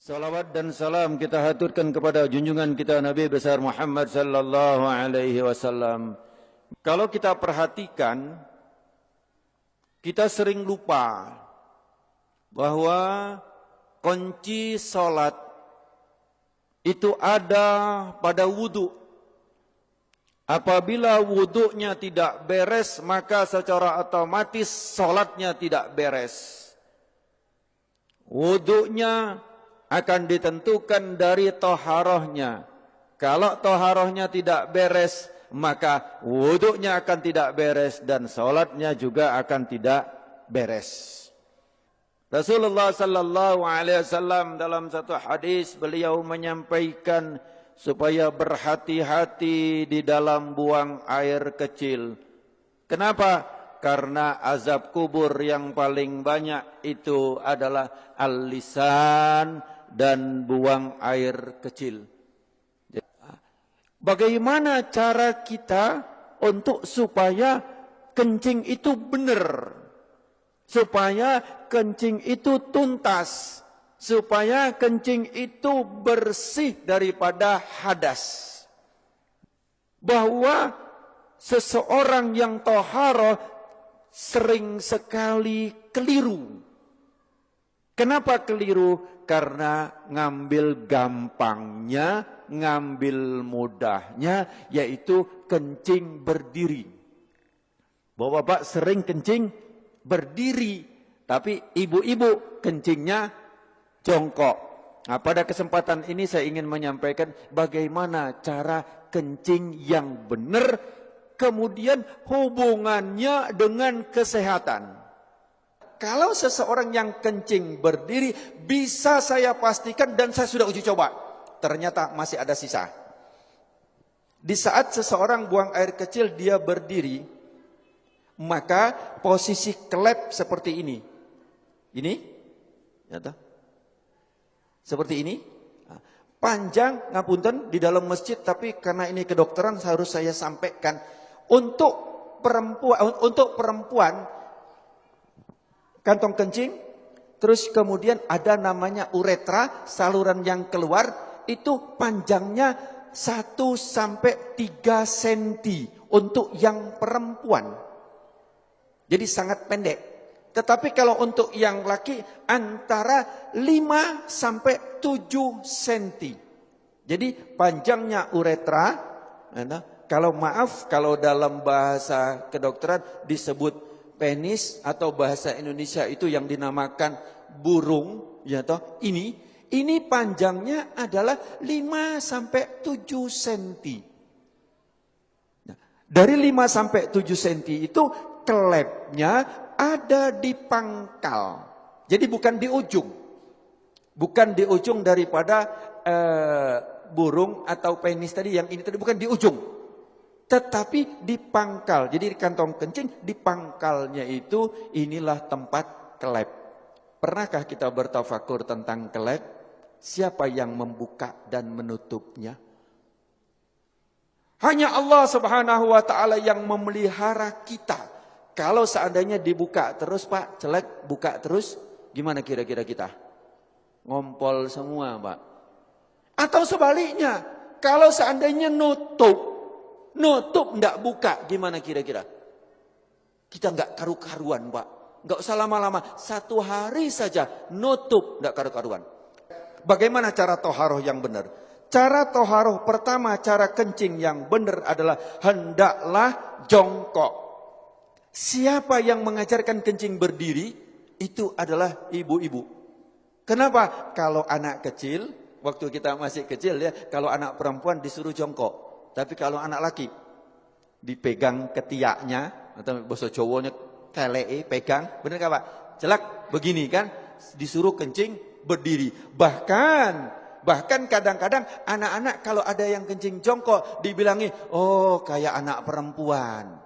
Salawat dan salam kita haturkan kepada junjungan kita Nabi besar Muhammad sallallahu alaihi wasallam. Kalau kita perhatikan, kita sering lupa bahwa kunci salat itu ada pada wudu. Apabila wudunya tidak beres, maka secara otomatis salatnya tidak beres. Wudunya akan ditentukan dari toharohnya. Kalau toharohnya tidak beres, maka wudunya akan tidak beres dan salatnya juga akan tidak beres. Rasulullah sallallahu alaihi wasallam dalam satu hadis beliau menyampaikan supaya berhati-hati di dalam buang air kecil. Kenapa? Karena azab kubur yang paling banyak itu adalah al-lisan dan buang air kecil. Bagaimana cara kita untuk supaya kencing itu benar? Supaya kencing itu tuntas. Supaya kencing itu bersih daripada hadas. Bahwa seseorang yang toharoh sering sekali keliru. Kenapa keliru? Karena ngambil gampangnya, ngambil mudahnya, yaitu kencing berdiri. Bapak-bapak sering kencing berdiri, tapi ibu-ibu kencingnya jongkok. Nah, pada kesempatan ini saya ingin menyampaikan bagaimana cara kencing yang benar, kemudian hubungannya dengan kesehatan. Kalau seseorang yang kencing berdiri, bisa saya pastikan dan saya sudah uji coba, ternyata masih ada sisa. Di saat seseorang buang air kecil, dia berdiri, maka posisi kelep seperti ini. Ini, ya toh? Seperti ini. Panjang, ngapunten, di dalam masjid, tapi karena ini kedokteran harus saya sampaikan. Untuk perempuan kantong kencing, terus kemudian ada namanya uretra, saluran yang keluar, itu panjangnya 1 sampai 3 cm untuk yang perempuan. Jadi sangat pendek. Tetapi kalau untuk yang laki antara 5 sampai 7 cm. Jadi panjangnya uretra, kalau dalam bahasa kedokteran disebut penis, atau bahasa Indonesia itu yang dinamakan burung, ya toh. Ini panjangnya adalah 5 sampai 7 cm. Nah, dari 5 sampai 7 cm itu kelepnya ada di pangkal. Jadi bukan di ujung. Bukan di ujung daripada burung atau penis tadi, yang ini tadi bukan di ujung. Tetapi di pangkal. Jadi di kantong kencing, di pangkalnya itu inilah tempat kelep. Pernahkah kita bertafakur tentang kelep? Siapa yang membuka dan menutupnya? Hanya Allah Subhanahu wa taala yang memelihara kita. Kalau seandainya dibuka terus, Pak, jelek, buka terus, gimana kira-kira kita? Ngompol semua, Pak. Atau sebaliknya, kalau seandainya nutup enggak buka, gimana kira-kira? Kita enggak karu-karuan, Pak. Enggak usah lama-lama, 1 hari saja nutup enggak karu-karuan. Bagaimana cara toharoh yang benar? Cara toharoh pertama, cara kencing yang benar adalah hendaklah jongkok. Siapa yang mengajarkan kencing berdiri? Itu adalah ibu-ibu. Kenapa? Kalau anak kecil, waktu kita masih kecil ya, kalau anak perempuan disuruh jongkok. Tapi kalau anak laki dipegang ketiaknya, atau bahasa Jawanya keleke, pegang, benar kan Pak? Jelek begini kan, disuruh kencing berdiri. Bahkan kadang-kadang anak-anak kalau ada yang kencing jongkok dibilangi, oh kayak anak perempuan.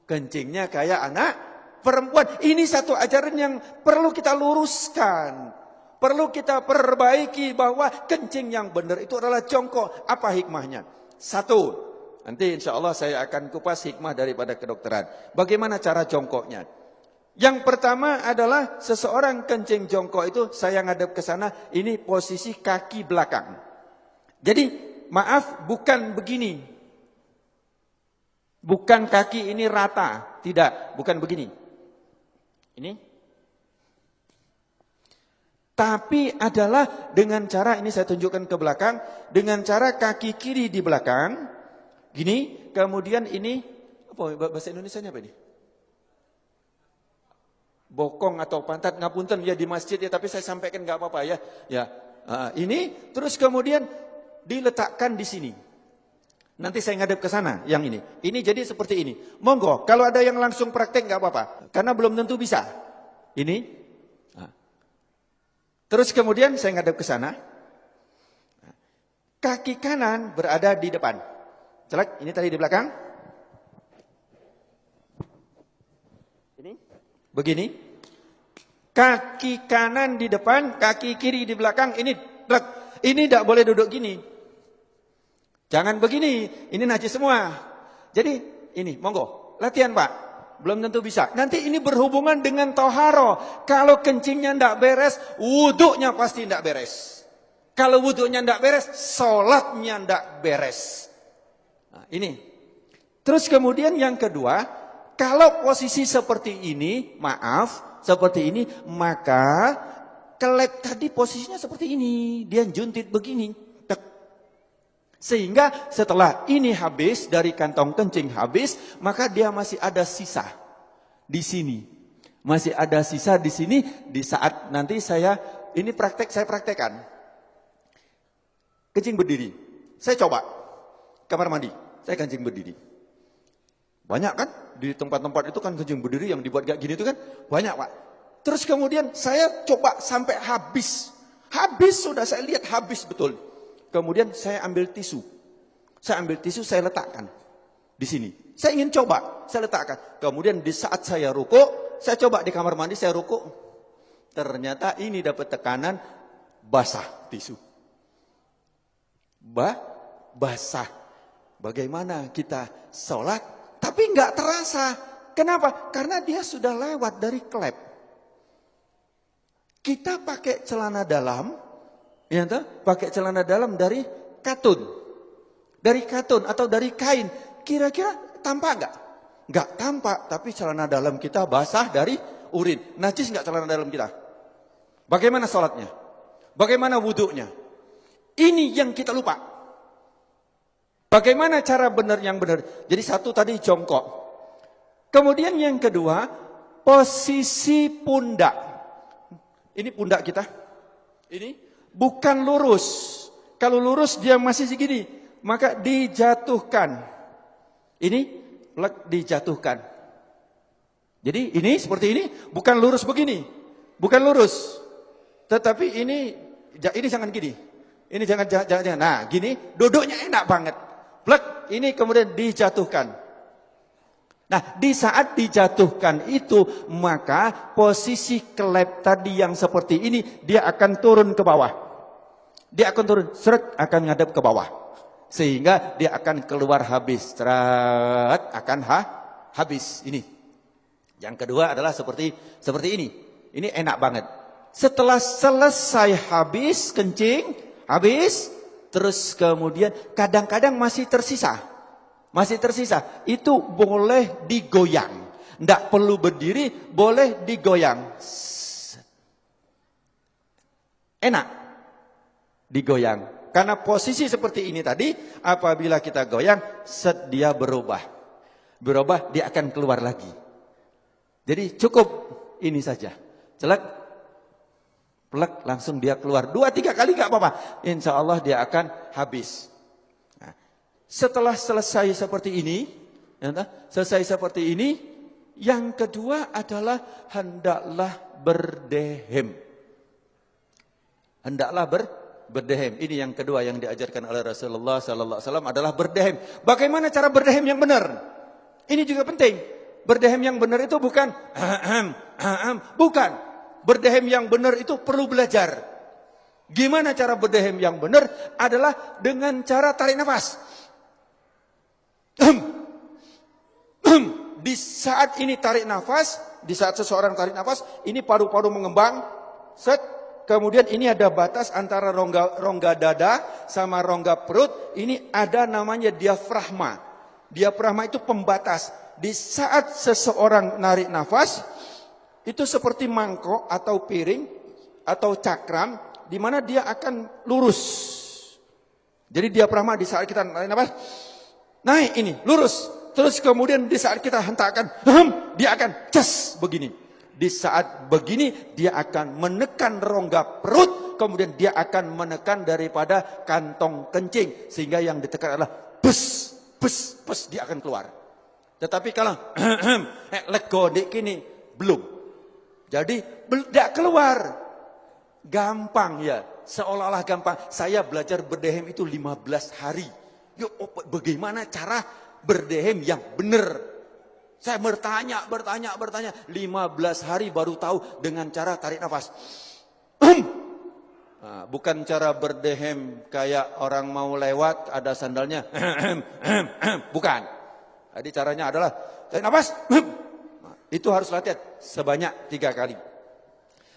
Kencingnya kayak anak perempuan. Ini satu ajaran yang perlu kita luruskan. Perlu kita perbaiki bahwa kencing yang benar itu adalah jongkok. Apa hikmahnya? 1, nanti insya Allah saya akan kupas hikmah daripada kedokteran. Bagaimana cara jongkoknya? Yang pertama adalah seseorang kencing jongkok itu saya ngadep ke sana, ini posisi kaki belakang. Jadi maaf, bukan begini. Bukan kaki ini rata, tidak, bukan begini. Ini. Tapi adalah dengan cara, ini saya tunjukkan ke belakang, dengan cara kaki kiri di belakang, gini, kemudian ini, apa bahasa Indonesianya apa ini? Bokong atau pantat, ngapunten ya di masjid ya, tapi saya sampaikan nggak apa-apa ya. Ya, ini terus kemudian diletakkan di sini. Nanti saya ngadep ke sana yang ini. Ini jadi seperti ini. Monggo, kalau ada yang langsung praktek nggak apa-apa, karena belum tentu bisa. Ini. Terus kemudian saya ngadep ke sana. Kaki kanan berada di depan. Jelek, ini tadi di belakang. Ini. Begini. Kaki kanan di depan, kaki kiri di belakang. Ini tidak boleh duduk gini. Jangan begini. Ini najis semua. Jadi ini, monggo. Latihan Pak. Belum tentu bisa. Nanti ini berhubungan dengan toharo. Kalau kencingnya tidak beres, wuduknya pasti tidak beres. Kalau wuduknya tidak beres, sholatnya tidak beres. Nah, ini. Terus kemudian yang kedua, kalau posisi seperti ini, maaf, seperti ini, maka kelep tadi posisinya seperti ini. Dia juntit begini. Sehingga setelah ini habis, dari kantong kencing habis, maka dia masih ada sisa di sini. Masih ada sisa di sini, di saat nanti saya praktekkan. Kencing berdiri. Saya coba, kamar mandi, saya kencing berdiri. Banyak kan, di tempat-tempat itu kan kencing berdiri yang dibuat kayak gini itu kan, banyak Pak. Terus kemudian saya coba sampai habis. Habis sudah saya lihat habis betul. Kemudian saya ambil tisu. Saya letakkan di sini. Saya ingin coba, saya letakkan. Kemudian di saat saya rukuk, saya coba di kamar mandi, saya rukuk. Ternyata ini dapat tekanan basah tisu. Basah. Bagaimana kita sholat, tapi nggak terasa. Kenapa? Karena dia sudah lewat dari klep. Kita pakai celana dalam, ya toh? Pakai celana dalam dari katun. Dari katun atau dari kain. Kira-kira tampak enggak? Enggak tampak, tapi celana dalam kita basah dari urin. Najis enggak celana dalam kita? Bagaimana sholatnya? Bagaimana wuduknya? Ini yang kita lupa. Bagaimana cara benar yang benar? Jadi satu tadi jongkok. Kemudian yang kedua, posisi pundak. Ini pundak kita. Ini bukan lurus. Kalau lurus dia masih segini, maka dijatuhkan. Ini dijatuhkan. Jadi ini seperti ini, bukan lurus begini. Bukan lurus. Tetapi ini jangan gini. Ini jangan. Nah, gini duduknya enak banget. Plek, ini kemudian dijatuhkan. Nah, di saat dijatuhkan itu, maka posisi kelep tadi yang seperti ini, dia akan turun ke bawah. Dia akan turun, akan ngadep ke bawah. Sehingga dia akan keluar habis. Akan habis. Ini. Yang kedua adalah seperti ini. Ini enak banget. Setelah selesai habis, kencing, habis, terus kemudian kadang-kadang masih tersisa. Itu boleh digoyang. Tidak perlu berdiri, boleh digoyang. Enak digoyang. Karena posisi seperti ini tadi, apabila kita goyang, dia berubah. Berubah, dia akan keluar lagi. Jadi cukup ini saja. Celek, plek, langsung dia keluar. 2-3 kali gak apa-apa. Insya Allah dia akan habis. Setelah selesai seperti ini, yang kedua adalah hendaklah berdehem. Hendaklah berdehem. Ini yang kedua yang diajarkan oleh Rasulullah sallallahu alaihi wasallam adalah berdehem. Bagaimana cara berdehem yang benar? Ini juga penting. Berdehem yang benar itu bukan bukan. Berdehem yang benar itu perlu belajar. Gimana cara berdehem yang benar? Adalah dengan cara tarik nafas. Di saat ini tarik nafas, di saat seseorang tarik nafas, ini paru-paru mengembang, set, kemudian ini ada batas antara rongga dada sama rongga perut, ini ada namanya diafragma. Diafragma itu pembatas. Di saat seseorang narik nafas, itu seperti mangkok atau piring atau cakram, di mana dia akan lurus. Jadi diafragma di saat kita narik nafas, naik ini, lurus. Terus kemudian di saat kita hentakkan, dia akan cas begini. Di saat begini, dia akan menekan rongga perut, kemudian dia akan menekan daripada kantong kencing. Sehingga yang ditekan adalah bus, bus, bus, dia akan keluar. Tetapi kalau lego dik kini, belum. Jadi tidak keluar. Gampang ya, seolah-olah gampang. Saya belajar berdehem itu 15 hari. Yuk, bagaimana cara berdehem yang benar? Saya bertanya. 15 hari baru tahu dengan cara tarik nafas. Nah, bukan cara berdehem kayak orang mau lewat ada sandalnya. Bukan. Jadi caranya adalah tarik nafas. Nah, itu harus latihan sebanyak 3 kali.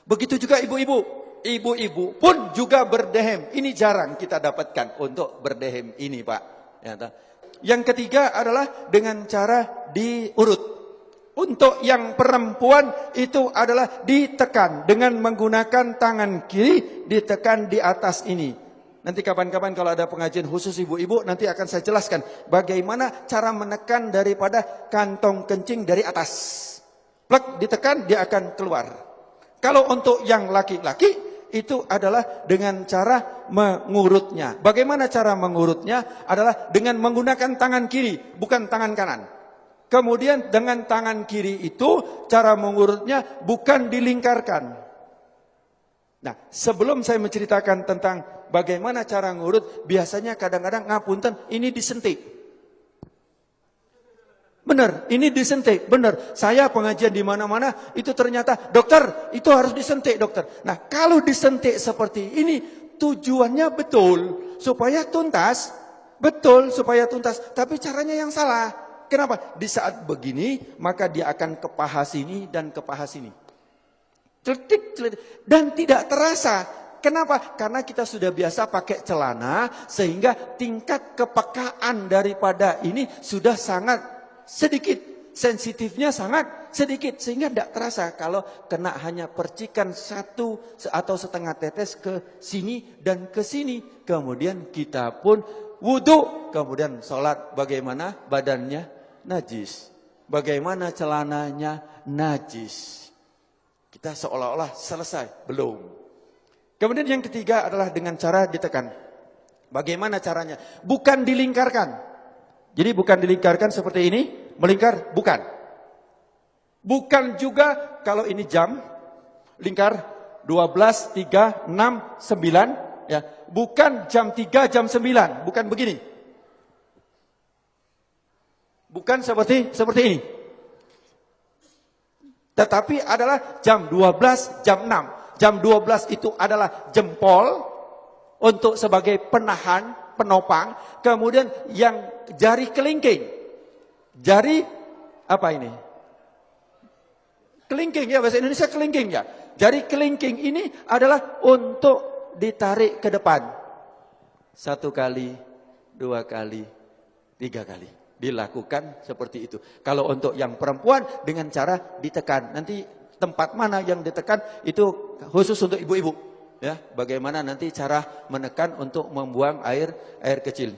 Begitu juga ibu-ibu. Ibu-ibu pun juga berdehem. Ini jarang kita dapatkan untuk berdehem ini, Pak. Ya, yang ketiga adalah dengan cara diurut. Untuk yang perempuan itu adalah ditekan dengan menggunakan tangan kiri, ditekan di atas ini. Nanti kapan-kapan kalau ada pengajian khusus ibu-ibu, nanti akan saya jelaskan bagaimana cara menekan daripada kantong kencing dari atas. Plek, ditekan, dia akan keluar. Kalau untuk yang laki-laki, itu adalah dengan cara mengurutnya. Bagaimana cara mengurutnya? Adalah dengan menggunakan tangan kiri, bukan tangan kanan. Kemudian dengan tangan kiri itu cara mengurutnya bukan dilingkarkan. Nah, sebelum saya menceritakan tentang bagaimana cara ngurut, biasanya kadang-kadang ngapunten, ini disentik. Benar, ini disentik, benar. Saya pengajian di mana-mana, itu ternyata, dokter, itu harus disentik, dokter. Nah, kalau disentik seperti ini, tujuannya betul, supaya tuntas. Betul, supaya tuntas. Tapi caranya yang salah. Kenapa? Di saat begini, maka dia akan ke paha sini dan ke paha sini. Celetik, celetik. Dan tidak terasa. Kenapa? Karena kita sudah biasa pakai celana, sehingga tingkat kepekaan daripada ini sudah sangat sedikit, sensitifnya sangat sedikit, sehingga tidak terasa kalau kena hanya percikan 1 atau setengah tetes ke sini dan ke sini. Kemudian kita pun wudhu, kemudian sholat, bagaimana badannya najis, bagaimana celananya najis. Kita seolah-olah selesai, belum. Kemudian yang ketiga adalah dengan cara ditekan. Bagaimana caranya? Bukan dilingkarkan. Jadi bukan dilingkarkan seperti ini, melingkar, bukan. Bukan juga kalau ini jam, lingkar 12, 3, 6, 9. Ya. Bukan jam 3, jam 9, bukan begini. Bukan seperti ini. Tetapi adalah jam 12, jam 6. Jam 12 itu adalah jempol untuk sebagai penahan, penopang. Kemudian yang jari kelingking. Jari apa ini? Kelingking ya, bahasa Indonesia kelingking ya. Jari kelingking ini adalah untuk ditarik ke depan. 1 kali, 2 kali, 3 kali. Dilakukan seperti itu. Kalau untuk yang perempuan dengan cara ditekan. Nanti tempat mana yang ditekan itu khusus untuk ibu-ibu. Ya, bagaimana nanti cara menekan untuk membuang air kecil.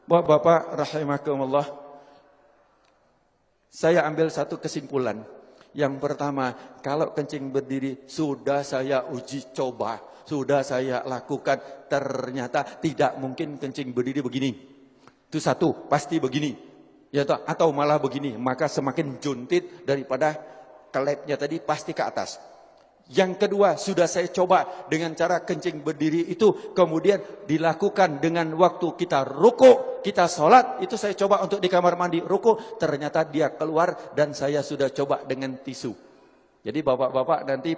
Bapak rahimakumullah. Saya ambil satu kesimpulan. Yang pertama, kalau kencing berdiri sudah saya uji coba, sudah saya lakukan, ternyata tidak mungkin kencing berdiri begini. Itu satu, pasti begini. Ya, atau malah begini, maka semakin juntit daripada kelepnya tadi pasti ke atas. Yang kedua, sudah saya coba dengan cara kencing berdiri itu, kemudian dilakukan dengan waktu kita ruku, kita sholat, itu saya coba untuk di kamar mandi ruku, ternyata dia keluar dan saya sudah coba dengan tisu. Jadi bapak-bapak nanti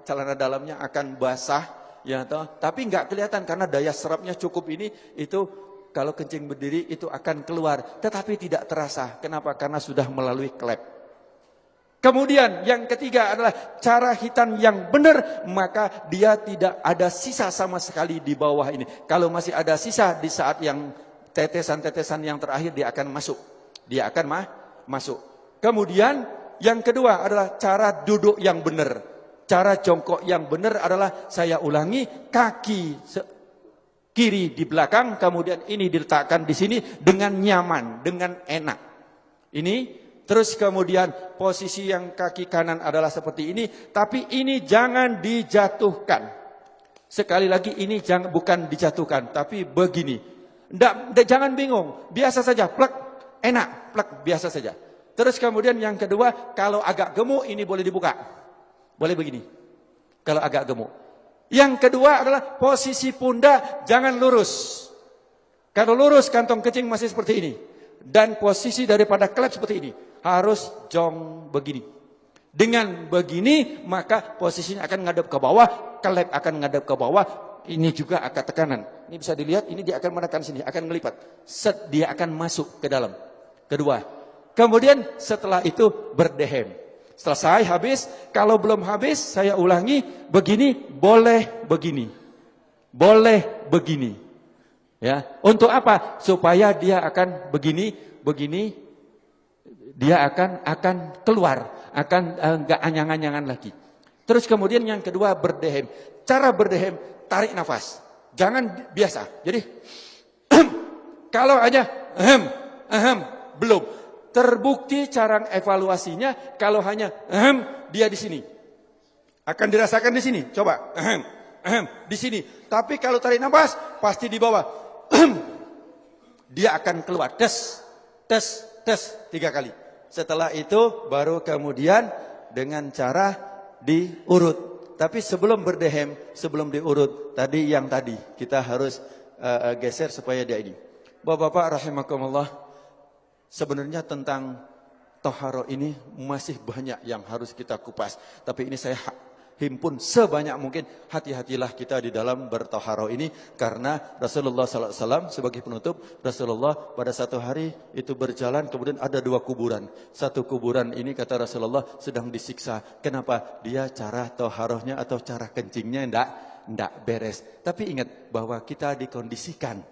celana dalamnya akan basah, ya toh, tapi nggak kelihatan karena daya serapnya cukup ini, itu kalau kencing berdiri itu akan keluar, tetapi tidak terasa. Kenapa? Karena sudah melalui klep. Kemudian yang ketiga adalah cara hitan yang benar, maka dia tidak ada sisa sama sekali di bawah ini. Kalau masih ada sisa di saat yang tetesan-tetesan yang terakhir, dia akan masuk. Dia akan masuk. Kemudian yang kedua adalah cara duduk yang benar. Cara jongkok yang benar adalah, saya ulangi, kaki kiri di belakang, kemudian ini diletakkan di sini dengan nyaman, dengan enak. Ini. Terus kemudian posisi yang kaki kanan adalah seperti ini, tapi ini jangan dijatuhkan. Sekali lagi, ini bukan dijatuhkan, tapi begini. Jangan bingung, biasa saja, plek, enak, plek, biasa saja. Terus kemudian yang kedua, kalau agak gemuk ini boleh dibuka. Boleh begini, kalau agak gemuk. Yang kedua adalah posisi pundak jangan lurus. Kalau lurus kantong kencing masih seperti ini. Dan posisi daripada klep seperti ini. Harus jong begini. Dengan begini maka posisinya akan ngadep ke bawah, klep akan ngadep ke bawah, ini juga akan tekanan. Ini bisa dilihat, ini dia akan menekan sini, akan ngelipat. Set, dia akan masuk ke dalam. Kedua. Kemudian setelah itu berdehem. Selesai, habis. Kalau belum habis, saya ulangi, begini, boleh begini. Boleh begini. Ya, untuk apa? Supaya dia akan begini, dia akan keluar, akan enggak anyang-anyangan lagi. Terus kemudian yang kedua berdehem. Cara berdehem, tarik nafas. Jangan biasa. Jadi kalau aja belum. Terbukti cara evaluasinya kalau hanya dia di sini. Akan dirasakan di sini. Coba di sini. Tapi kalau tarik nafas pasti di bawah. Dia akan keluar. Tes 3 kali. Setelah itu baru kemudian dengan cara diurut. Tapi sebelum berdehem, sebelum diurut, tadi kita harus geser supaya dia ini. Bapak-bapak rahimakumullah, sebenarnya tentang toharo ini masih banyak yang harus kita kupas. Tapi ini saya himpun sebanyak mungkin. Hati-hatilah kita di dalam bertoharo ini, karena Rasulullah SAW sebagai penutup, Rasulullah pada satu hari itu berjalan, kemudian ada 2 kuburan. Satu kuburan ini kata Rasulullah sedang disiksa. Kenapa? Dia cara toharohnya atau cara kencingnya enggak beres. Tapi ingat bahwa kita dikondisikan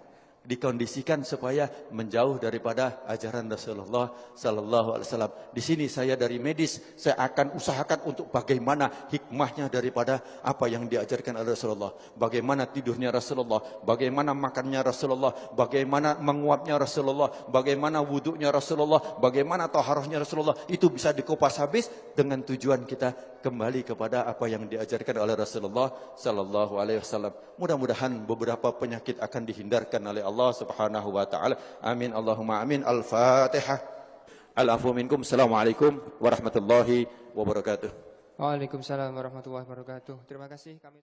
supaya menjauh daripada ajaran Rasulullah sallallahu alaihi wasallam. Di sini saya dari medis, saya akan usahakan untuk bagaimana hikmahnya daripada apa yang diajarkan oleh Rasulullah. Bagaimana tidurnya Rasulullah, bagaimana makannya Rasulullah, bagaimana menguapnya Rasulullah, bagaimana wuduknya Rasulullah, bagaimana taharahnya Rasulullah. Itu bisa dikupas habis dengan tujuan kita kembali kepada apa yang diajarkan oleh Rasulullah sallallahu alaihi wasallam. Mudah-mudahan beberapa penyakit akan dihindarkan oleh Allah Subhanahu wa taala. Amin Allahumma amin. Al-Fatihah. Al-afu minkum. Assalamualaikum warahmatullahi wabarakatuh. Waalaikumsalam warahmatullahi wabarakatuh. Terima kasih kami